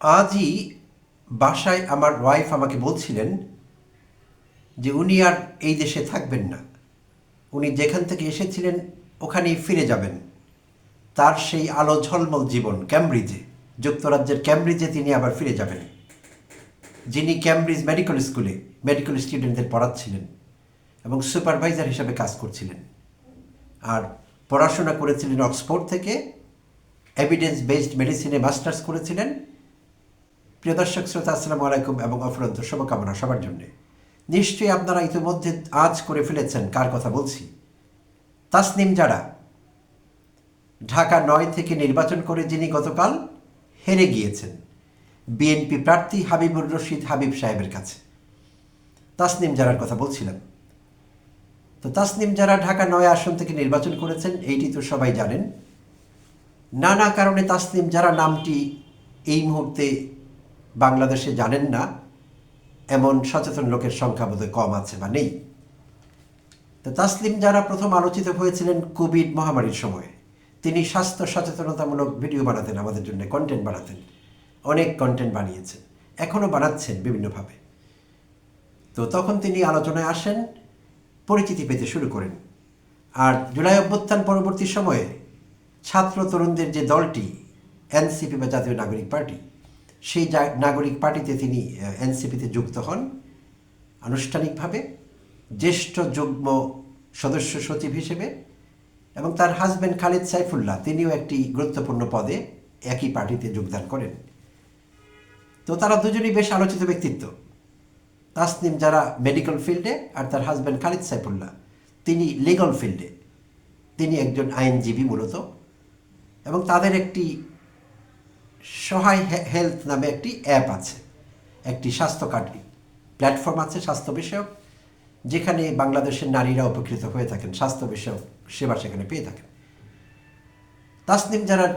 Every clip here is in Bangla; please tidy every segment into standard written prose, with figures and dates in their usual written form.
আজই বাসায় আমার ওয়াইফ আমাকে বলছিলেন যে উনি আর এই দেশে থাকবেন না, উনি যেখান থেকে এসেছিলেন ওখানেই ফিরে যাবেন। তার সেই আলো ঝলমল জীবন ক্যামব্রিজে, যুক্তরাজ্যের ক্যামব্রিজে তিনি আবার ফিরে যাবেন। যিনি ক্যামব্রিজ মেডিকেল স্কুলে মেডিকেল স্টুডেন্টদের পড়াচ্ছিলেন এবং সুপারভাইজার হিসাবে কাজ করছিলেন, আর পড়াশোনা করেছিলেন অক্সফোর্ড থেকে, এভিডেন্স বেসড মেডিসিনে মাস্টার্স করেছিলেন। প্রিয় দর্শক শ্রোতা, আসসালামু আলাইকুম এবং অফুরন্ত শুভকামনা সবার জন্যে। নিশ্চয়ই আপনারা ইতিমধ্যে আজ করে ফেলেছেন কার কথা বলছি। তাসনিম জারা, ঢাকা ৯ থেকে নির্বাচন করে যিনি গতকাল হেরে গিয়েছেন বিএনপি প্রার্থী হাবিবুর রশিদ হাবিব সাহেবের কাছে। তাসনিম জারার কথা বলছিলাম। তো তাসনিম জারা ঢাকা ৯ আসন থেকে নির্বাচন করেছেন, এইটি তো সবাই জানেন। নানা কারণে তাসনিম জারা নামটি এই মুহূর্তে বাংলাদেশে জানেন না এমন সচেতন লোকের সংখ্যা বোধহয় কম আছে বা নেই। তো তাসনিম জারা প্রথম আলোচিত হয়েছিলেন কোভিড মহামারীর সময়। তিনি স্বাস্থ্য সচেতনতামূলক ভিডিও বানাতেন, আমাদের জন্য কন্টেন্ট বানাতেন, অনেক কন্টেন্ট বানিয়েছেন, এখনও বানাচ্ছেন বিভিন্নভাবে। তো তখন তিনি আলোচনায় আসেন, পরিচিতি পেতে শুরু করেন। আর জুলাই অভ্যুত্থান পরবর্তী সময়ে ছাত্র তরুণদের যে দলটি এনসিপি বা জাতীয় নাগরিক পার্টি, সেই নাগরিক পার্টিতে তিনি এনসিপিতে যুক্ত হন আনুষ্ঠানিকভাবে জ্যেষ্ঠ যুগ্ম সদস্য সচিব হিসেবে, এবং তার হাজব্যান্ড খালিদ সাইফুল্লাহ তিনিও একটি গুরুত্বপূর্ণ পদে একই পার্টিতে যোগদান করেন। তো তারা দুজনই বেশ আলোচিত ব্যক্তিত্ব। তাসনিম জারা মেডিকেল ফিল্ডে আর তার হাজব্যান্ড খালিদ সাইফুল্লাহ তিনি লিগাল ফিল্ডে, তিনি একজন আইনজীবী মূলত, এবং তাদের একটি সহায় হেলথ নামে একটি অ্যাপ আছে, একটি স্বাস্থ্য কার্ড প্ল্যাটফর্ম আছে স্বাস্থ্য বিষয়ক, যেখানে বাংলাদেশের নারীরা উপকৃত হয়ে থাকেন, স্বাস্থ্য বিষয়ক সেবা সেখানে পেয়ে থাকেন। তাসনিম জারার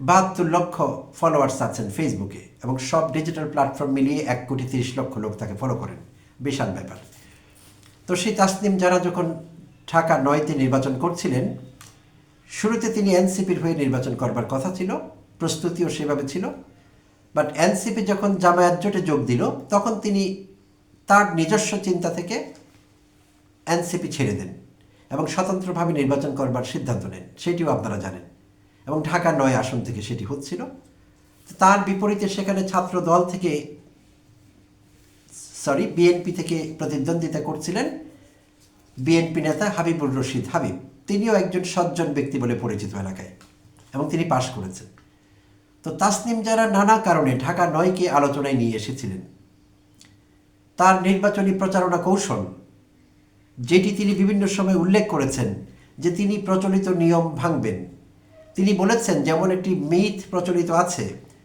৭২ লক্ষ ফলোয়ার্স আছেন ফেসবুকে, এবং সব ডিজিটাল প্ল্যাটফর্ম মিলিয়ে ১,৩০,০০,০০০ লোক তাকে ফলো করেন, বিশাল ব্যাপার। তো সেই তাসনিম জারা যখন ঢাকা ৯তে নির্বাচন করছিলেন, শুরুতে তিনি এনসিপির হয়ে নির্বাচন করবার কথা ছিল, প্রস্তুতিও সেভাবে ছিল। বাট এনসিপি যখন জামায়াত জোটে যোগ দিল, তখন তিনি তার নিজস্ব চিন্তা থেকে এনসিপি ছেড়ে দেন এবং স্বতন্ত্রভাবে নির্বাচন করবার সিদ্ধান্ত নেন, সেটিও আপনারা জানেন। এবং ঢাকা ৯ আসন থেকে সেটি হচ্ছিল। তার বিপরীতে সেখানে ছাত্র দল থেকে বিএনপি থেকে প্রতিদ্বন্দ্বিতা করছিলেন বিএনপি নেতা হাবিবুর রশিদ হাবিব। তিনিও একজন সজ্জন ব্যক্তি বলে পরিচিত এলাকায়, এবং তিনি পাশ করেছেন। তো তাসনিম জারা নানা কারণে ঢাকা ৯কে আলোচনায় নিয়ে এসেছিলেন। তার নির্বাচনী প্রচারণা কৌশল, যেটি তিনি বিভিন্ন সময় উল্লেখ করেছেন যে তিনি প্রচলিত নিয়ম ভাঙবেন। তিনি বলেছেন, যেমন একটি মিথ প্রচলিত আছে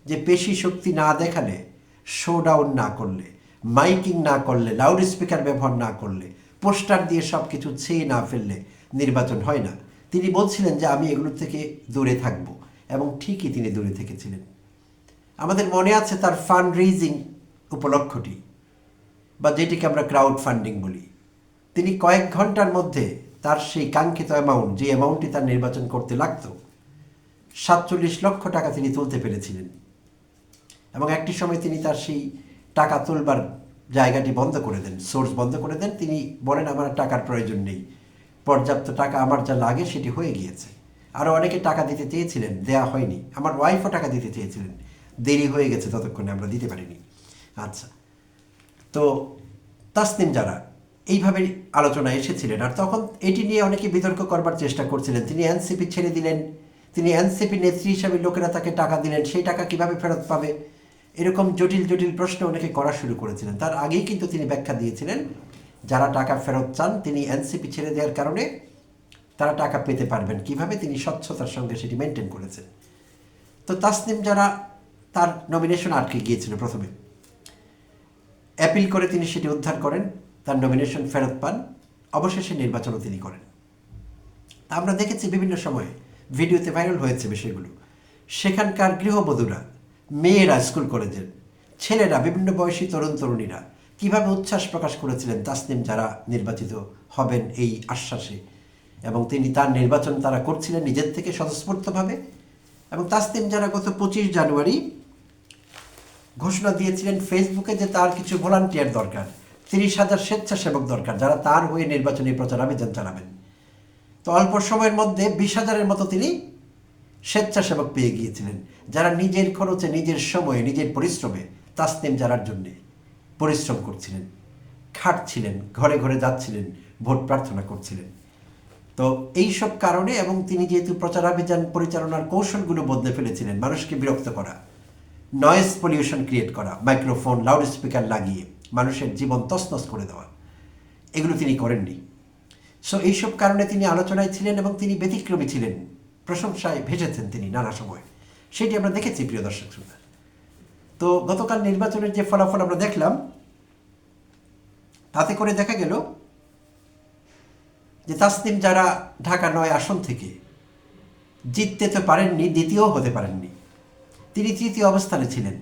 যে পেশি শক্তি না দেখালে, শোডাউন না করলে, মাইকিং না করলে, লাউড স্পিকার ব্যবহার না করলে, পোস্টার দিয়ে সব কিছু ছেয়ে না ফেললে নির্বাচন হয় না। তিনি বলছিলেন যে আমি এগুলো থেকে দূরে থাকব, এবং ঠিকই তিনি দূরে থেকেছিলেন। আমাদের মনে আছে তার ফান্ড রেইজিং উপলক্ষটি, বা যেটিকে আমরা ক্রাউড ফান্ডিং বলি। তিনি কয়েক ঘন্টার মধ্যে তার সেই কাঙ্ক্ষিত অ্যামাউন্ট, যে অ্যামাউন্টটি তার নির্বাচন করতে লাগত, ৪৭ লক্ষ টাকা তিনি তুলতে পেরেছিলেন। এবং একটি সময় তিনি তার সেই টাকা তুলবার জায়গাটি বন্ধ করে দেন, সোর্স বন্ধ করে দেন। তিনি বলেন, আমার টাকার প্রয়োজন নেই, পর্যাপ্ত টাকা আমার যা লাগে সেটি হয়ে গিয়েছে। আরও অনেকে টাকা দিতে চেয়েছিলেন, দেয়া হয়নি। আমার ওয়াইফও টাকা দিতে চেয়েছিলেন, দেরি হয়ে গেছে, ততক্ষণে আমরা দিতে পারিনি। আচ্ছা, তো তাসনিম জারা এইভাবে আলোচনায় এসেছিলেন। আর তখন এটি নিয়ে অনেকে বিতর্ক করবার চেষ্টা করছিলেন। তিনি এনসিপি ছেড়ে দিলেন, তিনি এনসিপি নেত্রী হিসাবে লোকেরা তাকে টাকা দিলেন, সেই টাকা কিভাবে ফেরত পাবে, এরকম জটিল জটিল প্রশ্ন অনেকে করা শুরু করেছিলেন। তার আগেই কিন্তু তিনি ব্যাখ্যা দিয়েছিলেন, যারা টাকা ফেরত চান তিনি এনসিপি ছেড়ে দেওয়ার কারণে তারা টাকা পেতে পারবেন কিভাবে, তিনি স্বচ্ছতার সঙ্গে সেটি মেনটেন করেছেন। তো তাসনিম জারা তার নমিনেশন আটকে গিয়েছিল, প্রথমে অ্যাপিল করে তিনি সেটি উদ্ধার করেন, তার নমিনেশন ফেরত পান, অবশেষে নির্বাচনও তিনি করেন। তা আমরা দেখেছি বিভিন্ন সময়ে ভিডিওতে ভাইরাল হয়েছে বিষয়গুলো। সেখানকার গৃহবধূরা, মেয়েরা, স্কুল কলেজের ছেলেরা, বিভিন্ন বয়সী তরুণ তরুণীরা কীভাবে উচ্ছ্বাস প্রকাশ করেছিলেন তাসনিম জারা নির্বাচিত হবেন এই আশ্বাসে, এবং তিনি তার নির্বাচন তারা করছিলেন নিজের থেকে স্বতঃস্ফূর্তভাবে। এবং তাসনিম জারা গত 25 জানুয়ারি ঘোষণা দিয়েছিলেন ফেসবুকে যে তার কিছু ভলান্টিয়ার দরকার, 30,000 স্বেচ্ছাসেবক দরকার যারা তার হয়ে নির্বাচনী প্রচারাভিযান চালাবেন। তো অল্প সময়ের মধ্যে 20,000-এর মতো তিনি স্বেচ্ছাসেবক পেয়ে গিয়েছিলেন, যারা নিজের খরচে, নিজের সময়ে, নিজের পরিশ্রমে তাসনিম জারার জন্যে পরিশ্রম করছিলেন, খাটছিলেন, ঘরে ঘরে যাচ্ছিলেন, ভোট প্রার্থনা করছিলেন। তো এইসব কারণে, এবং তিনি যেহেতু প্রচারাভিযান পরিচালনার কৌশলগুলো বদলে ফেলেছিলেন, মানুষকে বিরক্ত করা, নয়েজ পলিউশন ক্রিয়েট করা, মাইক্রোফোন, লাউড স্পিকার লাগিয়ে মানুষের জীবন তছনছ করে দেওয়া, এগুলো তিনি করেননি। সো এইসব কারণে তিনি আলোচনায় ছিলেন এবং তিনি ব্যতিক্রমী ছিলেন, প্রশংসায় ভেসেছেন তিনি নানা সময়। সেটি আমরা দেখেছি প্রিয় দর্শক শ্রোতা। তো গতকাল নির্বাচনের যে ফলাফল আমরা দেখলাম, তাতে করে দেখা গেল যে তাসনিম জারা ঢাকা 9 আসন থেকে জিততে তো পারেননি, দ্বিতীয় হতে পারেননি, তিনি তৃতীয় অবস্থানে ছিলেন।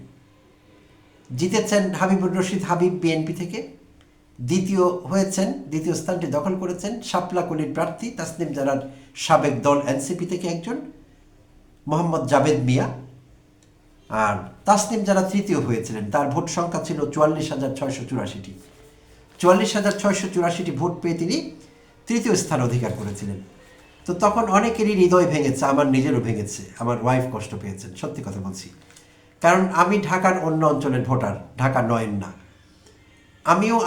জিতেছেন হাবিবুর রশিদ হাবিব বিএনপি থেকে, দ্বিতীয় হয়েছেন, দ্বিতীয় স্থানটি দখল করেছেন শাপলাকলির প্রার্থী তাসনিম জারার সাবেক দল এনসিপি থেকে একজন মোহাম্মদ জাবেদ মিয়া। আর তাসনিম জারা তৃতীয় হয়েছিলেন, তার ভোট সংখ্যা ছিল 44,684টি। 44,684টি ভোট পেয়ে তিনি তৃতীয় স্থান অধিকার করেছিলেন। তো তখন অনেকেরই হৃদয় ভেঙেছে, আমার নিজেরও ভেঙেছে, আমার ওয়াইফ কষ্ট পেয়েছেন, সত্যি কথা বলছি। কারণ আমি ঢাকার অন্য অঞ্চলের ভোটার, ঢাকা 9-এর না। আমিও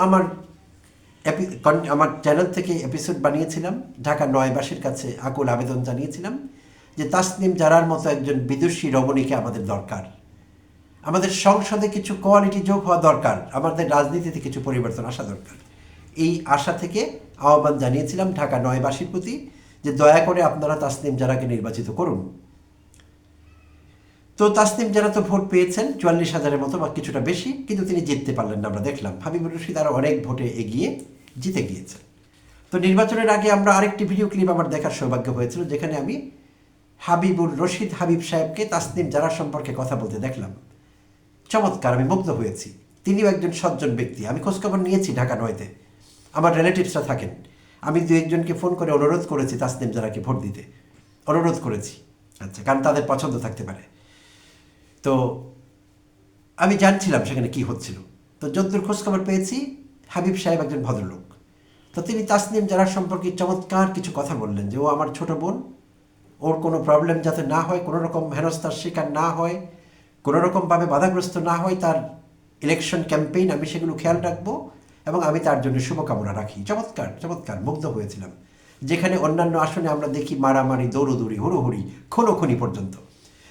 আমার চ্যানেল থেকে এপিসোড বানিয়েছিলাম, ঢাকা 9বাসীর কাছে আকুল আবেদন জানিয়েছিলাম যে তাসনিম জারার মতো একজন বিদুষী রমণীকে আমাদের দরকার, আমাদের সংসদে কিছু কোয়ালিটি যোগ হওয়া দরকার, আমাদের রাজনীতিতে কিছু পরিবর্তন আসা দরকার। এই আশা থেকে আহ্বান জানিয়েছিলাম ঢাকা 9বাসীর প্রতি যে দয়া করে আপনারা তাসনিম জারাকে নির্বাচিত করুন। তো তাসনিম জারা তো ভোট পেয়েছেন 44,000-এর মতো বা কিছুটা বেশি, কিন্তু তিনি জিততে পারলেন না। আমরা দেখলাম হাবিবুর রশিদ আরও অনেক ভোটে এগিয়ে জিতে গিয়েছেন। তো নির্বাচনের আগে আমরা আরেকটি ভিডিও ক্লিপ আমার দেখার সৌভাগ্য হয়েছিল, যেখানে আমি হাবিবুর রশিদ হাবিব সাহেবকে তাসনিম জারা সম্পর্কে কথা বলতে দেখলাম। চমৎকার, আমি মুগ্ধ হয়েছি। তিনিও একজন সজ্জন ব্যক্তি। আমি খোঁজখবর নিয়েছি ঢাকা 9-তে, আমার রিলেটিভসরা থাকেন। আমি দু একজনকে ফোন করে অনুরোধ করেছি তাসনিম জারাকে ভোট দিতে, অনুরোধ করেছি। আচ্ছা, কারণ তাদের পছন্দ থাকতে পারে। তো আমি জানছিলাম সেখানে কি হচ্ছিল। তো যতদূর খোঁজখবর পেয়েছি, হাবিব সাহেব একজন ভদ্রলোক। তো তিনি তাসনিম জারার সম্পর্কে চমৎকার কিছু কথা বললেন যে ও আমার ছোট বোন, ওর কোনো প্রবলেম যাতে না হয়, কোনো রকম হেনস্থার শিকার না হয়, কোনো রকমভাবে বাধাগ্রস্ত না হয় তার ইলেকশন ক্যাম্পেইন, আমি সেগুলো খেয়াল রাখবো এবং আমি তার জন্য শুভকামনা রাখি। চমৎকার চমৎকার, মুগ্ধ হয়েছিলাম। যেখানে অন্যান্য আসনে আমরা দেখি মারামারি, দৌড়োদৌড়ি, হুড়োহুড়ি, খুনোখুনি পর্যন্ত,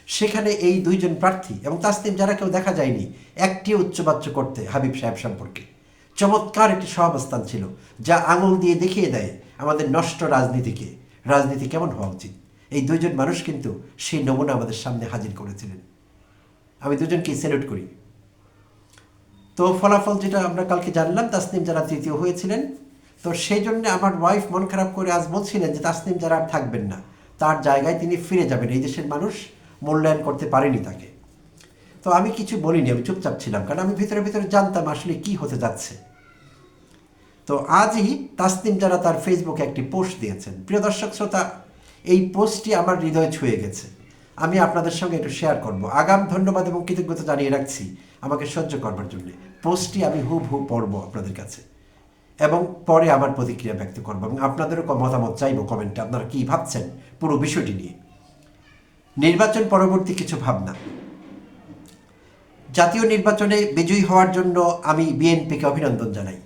সেখানে এই দুইজন প্রার্থী এবং তাসনিম জারাকেও দেখা যায়নি একটি উচ্চবাচ্য করতে হাবিব সাহেব সম্পর্কে। চমৎকার একটি সহাবস্থান ছিল, যা আঙুল দিয়ে দেখিয়ে দেয় আমাদের নষ্ট রাজনীতিকে, রাজনীতি কেমন হওয়া উচিত। এই দুইজন মানুষ কিন্তু সেই নমুনা আমাদের সামনে হাজির করেছিলেন। আমি দুজনকেই স্যালুট করি। তো ফলাফল যেটা আমরা কালকে জানলাম, তাসনিম জারা তৃতীয় হয়েছিলেন। তো সেই জন্য আমার ওয়াইফ মন খারাপ করে আজ বলছিলেন যে তাসনিম জারা আর থাকবেন না, তার জায়গায় তিনি ফিরে যাবেন, এই দেশের মানুষ মূল্যায়ন করতে পারেনি তাকে। তো আমি কিছু বলিনি, আমি চুপচাপ ছিলাম, কারণ আমি ভিতরে ভিতরে জানতাম আসলে কি হতে যাচ্ছে। তো আজই তাসনিম জারা তার ফেসবুকে একটি পোস্ট দিয়েছেন। প্রিয় দর্শক শ্রোতা, এই পোস্টটি আমার হৃদয় ছুঁয়ে গেছে, আমি আপনাদের সঙ্গে একটু শেয়ার করব। আগাম ধন্যবাদ এবং কৃতজ্ঞতা জানিয়ে রাখছি আমাকে সহ্য করবার জন্য। পোস্টটি আমি হুবহু পড়ব আপনাদের কাছে এবং পরে আমার প্রতিক্রিয়া ব্যক্ত করব এবং আপনাদেরও মতামত চাইব কমেন্টে, আপনারা কী ভাবছেন পুরো বিষয়টি নিয়ে। নির্বাচন পরবর্তী কিছু ভাবনা। জাতীয় নির্বাচনে বিজয়ী হওয়ার জন্য আমি বিএনপিকে অভিনন্দন জানাই।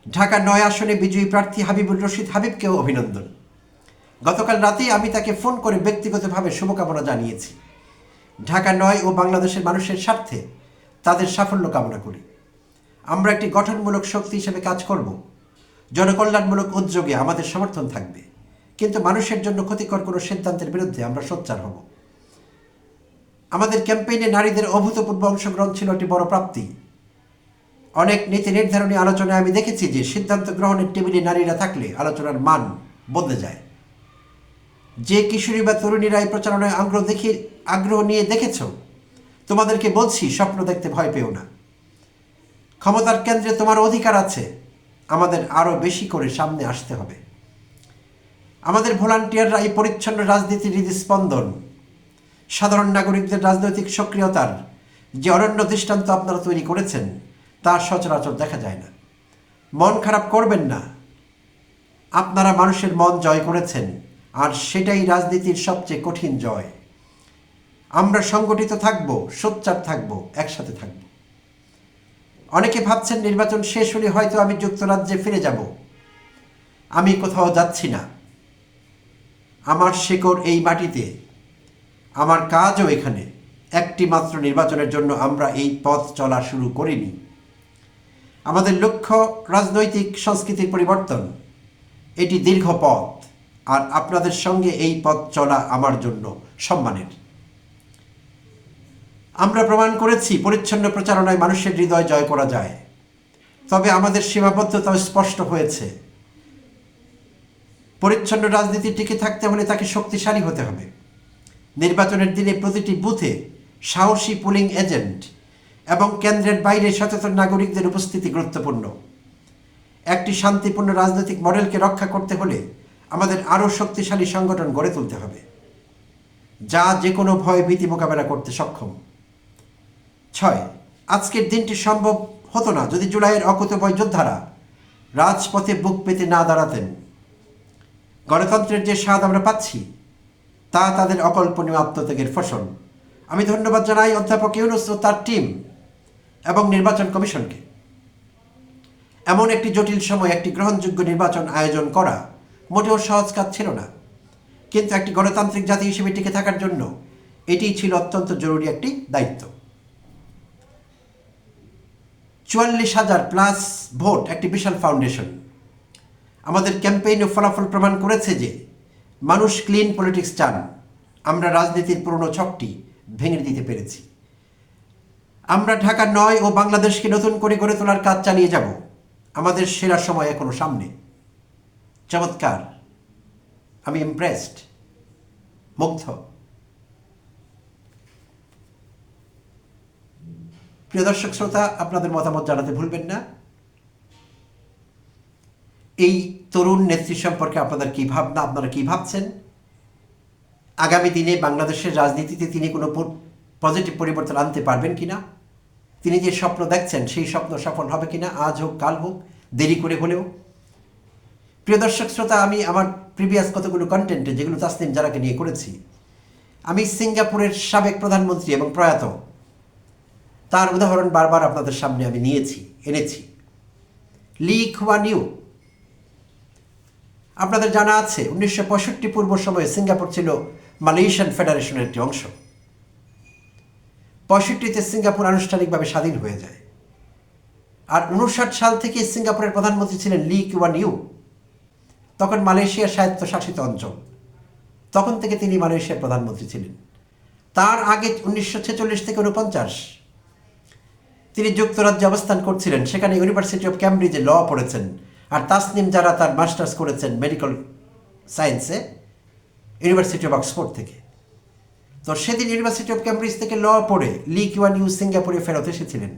ঢাকা 9 আসনে বিজয়ী প্রার্থী হাবিবুর রশিদ হাবিবকেও অভিনন্দন। গতকাল রাতেই আমি তাকে ফোন করে ব্যক্তিগতভাবে শুভকামনা জানিয়েছি। ঢাকা 9 ও বাংলাদেশের মানুষের স্বার্থে তাদের সাফল্য কামনা করি। আমরা একটি গঠনমূলক শক্তি হিসেবে কাজ করব। জনকল্যাণমূলক উদ্যোগে আমাদের সমর্থন থাকবে, কিন্তু মানুষের জন্য ক্ষতিকর কোনো সিদ্ধান্তের বিরুদ্ধে আমরা সোচ্চার হব। আমাদের ক্যাম্পেইনে নারীদের অভূতপূর্ব অংশগ্রহণ ছিল একটি বড় প্রাপ্তি। অনেক নীতি নির্ধারণী আলোচনায় আমি দেখেছি যে সিদ্ধান্ত গ্রহণের টেবিলে নারীরা থাকলে আলোচনার মান বদলে যায়। যে কিশোরী বা তরুণীরা এই প্রচারণায় আগ্রহ নিয়ে দেখেছ, তোমাদেরকে বলছি স্বপ্ন দেখতে ভয় পেও না। ক্ষমতার কেন্দ্রে তোমার অধিকার আছে, আমাদের আরও বেশি করে সামনে আসতে হবে। আমাদের ভলান্টিয়াররা এই পরিচ্ছন্ন রাজনীতির হৃদস্পন্দন, সাধারণ নাগরিকদের রাজনৈতিক সক্রিয়তার যে অনন্য দৃষ্টান্ত আপনারা তৈরি করেছেন তা সচরাচর দেখা যায় না। মন খারাপ করবেন না, আপনারা মানুষের মন জয় করেছেন, আর সেটাই রাজনীতির সবচেয়ে কঠিন জয়। আমরা সংগঠিত থাকব, সোচ্চার থাকব, একসাথে থাকব। অনেকে ভাবছেন নির্বাচন শেষ হলে হয়তো আমি যুক্তরাজ্যে ফিরে যাব। আমি কোথাও যাচ্ছি না। আমার শেকড় এই মাটিতে, আমার কাজও এখানে। একটি মাত্র নির্বাচনের জন্য আমরা এই পথ চলা শুরু করিনি। আমাদের লক্ষ্য রাজনৈতিক সংস্কৃতির পরিবর্তন। এটি দীর্ঘ পথ, আর আপনাদের সঙ্গে এই পথ চলা আমার জন্য সম্মানের। আমরা প্রমাণ করেছি পরিচ্ছন্ন প্রচারণায় মানুষের হৃদয় জয় করা যায়। তবে আমাদের সীমাবদ্ধতা স্পষ্ট হয়েছে। পরিচ্ছন্ন রাজনীতি টিকে থাকতে হলে তাকে শক্তিশালী হতে হবে। নির্বাচনের দিনে প্রতিটি বুথে সাহসী পুলিং এজেন্ট এবং কেন্দ্রের বাইরে সচেতন নাগরিকদের উপস্থিতি গুরুত্বপূর্ণ। একটি শান্তিপূর্ণ রাজনৈতিক মডেলকে রক্ষা করতে হলে আমাদের আরও শক্তিশালী সংগঠন গড়ে তুলতে হবে, যা যে কোনো ভয় ভীতি মোকাবেলা করতে সক্ষম। 6. আজকের দিনটি সম্ভব হতো না যদি জুলাইয়ের অকুতোভয় যোদ্ধারা রাজপথে বুক পেতে না দাঁড়াতেন। গণতন্ত্রের যে স্বাদ আমরা পাচ্ছি তা তাদের অকল্পনীয় আত্মত্যাগের ফসল। আমি ধন্যবাদ জানাই অধ্যাপক ইউনূস ও তার টিম এবং নির্বাচন কমিশনকে। এমন একটি জটিল সময় একটি গ্রহণযোগ্য নির্বাচন আয়োজন করা মোটেও সহজ কাজ ছিল না, কিন্তু একটি গণতান্ত্রিক জাতি হিসেবে টিকে থাকার জন্য এটিই ছিল অত্যন্ত জরুরি একটি দায়িত্ব। 44,000 প্লাস ভোট একটি বিশাল ফাউন্ডেশন। আমাদের ক্যাম্পেইন ও ফলাফল প্রমাণ করেছে যে মানুষ ক্লিন পলিটিক্স চান। আমরা রাজনীতির পুরনো ছকটি ভেঙে দিতে পেরেছি। আমরা ঢাকা 9 ও বাংলাদেশকে নতুন করে গড়ে তোলার কাজ চালিয়ে যাব। আমাদের সেরা সময় এখনো সামনে। চমৎকার, আমি ইমপ্রেসড, মুগ্ধ। প্রিয় দর্শক শ্রোতা, আপনাদের মতামত জানাতে ভুলবেন না। এই তরুণ নেত্রী সম্পর্কে আপনাদের কী ভাবনা, আপনারা কী ভাবছেন? আগামী দিনে বাংলাদেশের রাজনীতিতে তিনি কোনো পজিটিভ পরিবর্তন আনতে পারবেন কিনা? তিনি যে স্বপ্ন দেখছেন সেই স্বপ্ন সফল হবে কিনা, আজ হোক কাল হোক, দেরি করে হলেও? প্রিয় দর্শক শ্রোতা, আমি আমার প্রিভিয়াস কতগুলো কন্টেন্টে যেগুলো তাসনিম জারাকে নিয়ে করেছি, আমি সিঙ্গাপুরের সাবেক প্রধানমন্ত্রী এবং প্রয়াত তার উদাহরণ বারবার আপনাদের সামনে আমি এনেছি। লি কুয়ান ইউ। আপনাদের জানা আছে 1965 পূর্ব সময়ে সিঙ্গাপুর ছিল মালয়েশিয়ান ফেডারেশনের একটি অংশ। 65-তে সিঙ্গাপুর আনুষ্ঠানিকভাবে স্বাধীন হয়ে যায়। আর 59 সাল থেকে সিঙ্গাপুরের প্রধানমন্ত্রী ছিলেন লি কুয়ান ইউ। তখন মালয়েশিয়ার স্বায়ত্তশাসিত অঞ্চল। তখন থেকে তিনি মালয়েশিয়ার প্রধানমন্ত্রী ছিলেন। তার আগে 1946 থেকে 49 তিনি যুক্তরাজ্যে অবস্থান করছিলেন। সেখানে ইউনিভার্সিটি অফ ক্যামব্রিজে ল পড়েছেন। আর তাসনিম জারা তার মাস্টার্স করেছেন মেডিকেল সায়েন্সে ইউনিভার্সিটি অফ অক্সফোর্ড থেকে। তো সেদিন ইউনিভার্সিটি অফ ক্যামব্রিজ থেকে ল পড়ে লি কুয়ান ইউ সিঙ্গাপুরে ফেরত এসেছিলেন।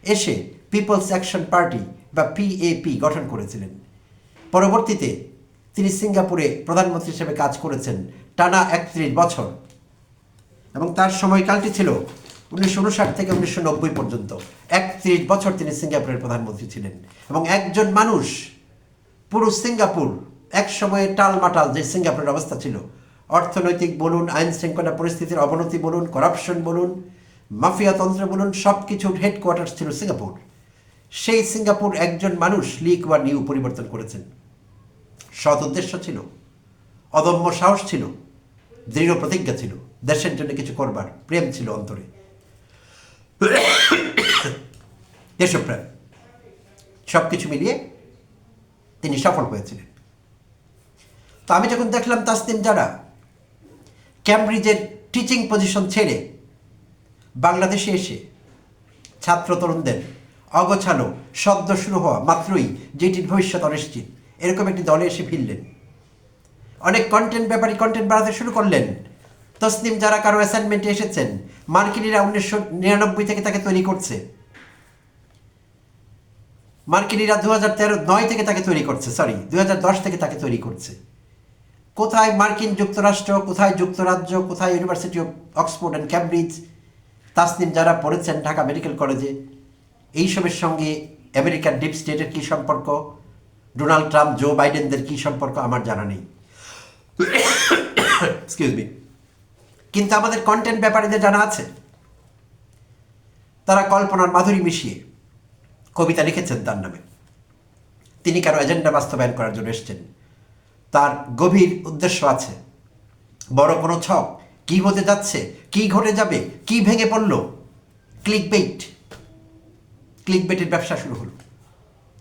এসে পিপলস অ্যাকশন পার্টি বা পিএপি গঠন করেছিলেন। পরবর্তীতে তিনি সিঙ্গাপুরে প্রধানমন্ত্রী হিসেবে কাজ করেছেন টানা 31 বছর, এবং তার সময়কালটি ছিল 1959 থেকে 1990 পর্যন্ত। 31 বছর তিনি সিঙ্গাপুরের প্রধানমন্ত্রী ছিলেন। এবং একজন মানুষ পুরো সিঙ্গাপুর, এক সময়ে টালমাটাল যে সিঙ্গাপুরের অবস্থা ছিল, অর্থনৈতিক বলুন, আইন শৃঙ্খলা পরিস্থিতির অবনতি বলুন, করাপশন বলুন, মাফিয়াতন্ত্র বলুন, সব কিছুর হেডকোয়ার্টার ছিল সিঙ্গাপুর। সেই সিঙ্গাপুর একজন মানুষ লি কুয়ান ইউ পরিবর্তন করেছেন। সৎ উদ্দেশ্য ছিল, অদম্য সাহস ছিল, দৃঢ় প্রতিজ্ঞা ছিল, দেশের জন্য কিছু করবার প্রেম ছিল অন্তরে, দেশপ্রেম, সব কিছু মিলিয়ে তিনি সফল হয়েছিলেন। তো আমি যখন দেখলাম তাসনিম জারা ক্যামব্রিজের টিচিং পজিশন ছেড়ে বাংলাদেশে এসে ছাত্র তরুণদের অগোছালো, সদ্য শুরু হওয়া মাত্রই যেটির ভবিষ্যৎ অনিশ্চিত, এরকম একটি দলে এসে ফিরলেন। অনেক কন্টেন্ট ব্যাপারে কন্টেন্ট বাড়াতে শুরু করলেন। তাসনিম জারা কারো অ্যাসাইনমেন্টে এসেছেন, মার্কিনিরা 1999 থেকে তাকে তৈরি করছে। মার্কিনিরা 2009 থেকে তাকে তৈরি করছে, 2010 থেকে তাকে তৈরি করছে। কোথায় মার্কিন যুক্তরাষ্ট্র, কোথায় যুক্তরাজ্য, কোথায় university of Oxford and Cambridge, Tasnim যারা পড়েছেন ঢাকা মেডিকেল কলেজে, এইসবের সঙ্গে আমেরিকার ডিপ স্টেটের কী সম্পর্ক, ডোনাল্ড ট্রাম্প জো বাইডেনদের কী সম্পর্ক আমার জানা নেই, এক্সকিউজ মি। কিন্তু আমাদের কন্টেন্ট ব্যাপারীদের জানা আছে। তারা কল্পনার মাধুরী মিশিয়ে কবিতা লিখেছেন তার নামে। তিনি কারো এজেন্ডা বাস্তবায়ন করার জন্য এসছেন, তার গভীর উদ্দেশ্য আছে। বড় কোনো ছক, কি হতে যাচ্ছে, কি ঘটে যাবে, কি ভেঙে পড়ল, ক্লিকবেটের ব্যবসা শুরু হলো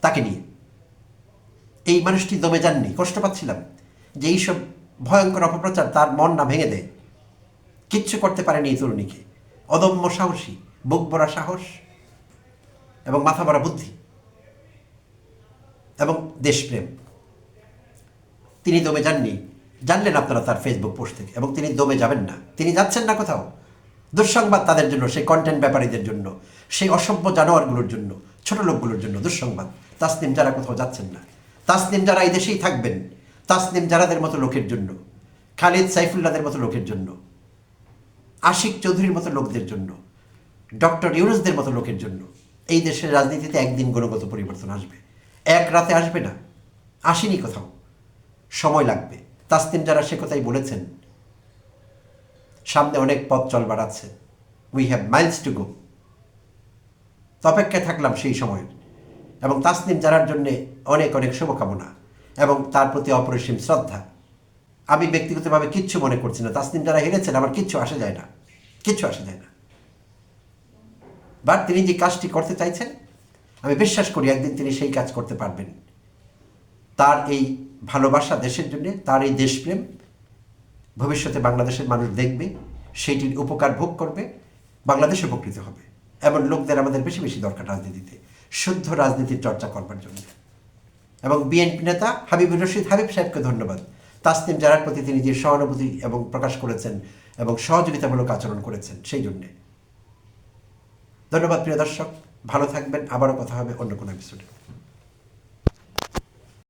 তাকে নিয়ে। এই মানুষটি দমে যাননি। কষ্ট পাচ্ছিলাম যে এইসব ভয়ঙ্কর অপপ্রচার তার মন না ভেঙে দেয়। কিচ্ছু করতে পারেনি এই তরুণীকে। অদম্য সাহসী, বুক ভরা সাহস এবং মাথা ভরা বুদ্ধি এবং দেশপ্রেম। তিনি দমে যাননি, জানলেন আপনারা তার ফেসবুক পোস্ট থেকে, এবং তিনি দমে যাবেন না। তিনি যাচ্ছেন না কোথাও। দুঃসংবাদ তাদের জন্য, সেই কন্টেন্ট ব্যাপারীদের জন্য, সেই অসভ্য জানোয়ারগুলোর জন্য, ছোট লোকগুলোর জন্য দুঃসংবাদ। তাসনিম যারা কোথাও যাচ্ছেন না, তাসনিম যারা এই দেশেই থাকবেন, তাসনিম যারাদের মতো লোকের জন্য, খালিদ সাইফুল্লাহদের মতো লোকের জন্য, আশিক চৌধুরীর মতো লোকদের জন্য, ডক্টর ইউনুসদের মতো লোকের জন্য এই দেশের রাজনীতিতে একদিন গুণগত পরিবর্তন আসবে। এক রাতে আসবে না, আসেনি কোথাও, সময় লাগবে। তাসনিম যারা সে কথাই বলেছেন। সামনে অনেক পথ চলবার আছে। We have Miles to go. তো অপেক্ষায় থাকলাম সেই সময়ের, এবং তাসনিম জারার জন্যে অনেক অনেক শুভকামনা এবং তার প্রতি অপরিসীম শ্রদ্ধা। আমি ব্যক্তিগতভাবে কিচ্ছু মনে করছি না। তাসনিম যারা হেরেছেন আমার কিচ্ছু আসে যায় না, কিচ্ছু আসে যায় না। বাট তিনি যে কাজটি করতে চাইছেন, আমি বিশ্বাস করি একদিন তিনি সেই কাজ করতে পারবেন। তার এই ভালোবাসা দেশের জন্য, তার এই দেশপ্রেম ভবিষ্যতে বাংলাদেশের মানুষ দেখবে, সেইটির উপকার ভোগ করবে, বাংলাদেশ উপকৃত হবে। এমন লোকদের আমাদের বেশি বেশি দরকার রাজনীতিতে, শুদ্ধ রাজনীতির চর্চা করবার জন্য। এবং বিএনপি নেতা হাবিবুর রশিদ হাবিব সাহেবকে ধন্যবাদ। তাসনিম জারার প্রতি তিনি যে সহানুভূতি এবং প্রকাশ করেছেন এবং সহযোগিতামূলক আচরণ করেছেন, সেই জন্যে ধন্যবাদ। প্রিয় দর্শক, ভালো থাকবেন। আবারও কথা হবে অন্য কোনো এপিসোডে।